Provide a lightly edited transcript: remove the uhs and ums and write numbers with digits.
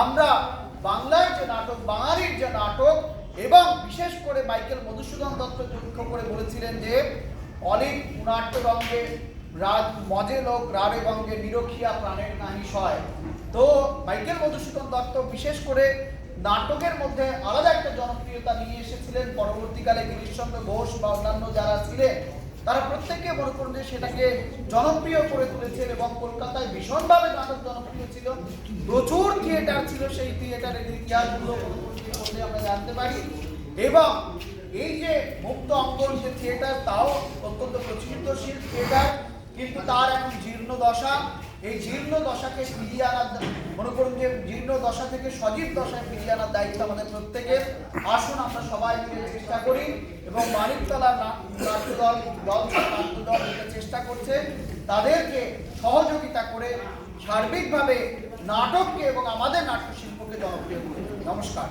আমরা বাংলার যে নাটক, বাঙালির যে নাটক, এবং বিশেষ করে মাইকেল মধুসূদন দত্ত লক্ষ্য করে বলেছিলেন যে অলিক নাট্যরঙ্গে মজে লোক রারে বঙ্গে নিরখিয়া প্রাণের নাহি সয়। তো মাইকেল মধুসূদন দত্ত বিশেষ করে নাটকের মধ্যে আলাদা একটা জনপ্রিয়তা নিয়ে এসেছিলেন। পরবর্তীকালে গিরিশচন্দ্র ঘোষ বা অন্যান্য যারা ছিলেন তারা প্রত্যেকে মনে করুন যে সেটাকে জনপ্রিয় করে তুলেছেন, এবং কলকাতায় ভীষণভাবে নাটক জনপ্রিয় ছিল, প্রচুর থিয়েটার ছিল। সেই থিয়েটারের ইতিহাসগুলো পড়লে আমরা জানতে পারি। এবং এই যে মুক্ত অঙ্গন যে থিয়েটার, তাও অত্যন্ত প্রচলিতশীল থিয়েটার, কিন্তু তার এখন জীর্ণ দশা। এই জীর্ণ দশাকে ফিরিয়ে আনার, মনে করুন যে জীর্ণ দশা থেকে সজীব দশায় ফিরিয়ে আনার দায়িত্ব আমাদের প্রত্যেকের। আসুন আমরা সবাই মিলে চেষ্টা করি, এবং মানিকতলার নাট্যদল নাট্যদল যেটা চেষ্টা করছে তাদেরকে সহযোগিতা করে সার্বিকভাবে নাটককে এবং আমাদের নাট্যশিল্পকে জনপ্রিয় করি। নমস্কার।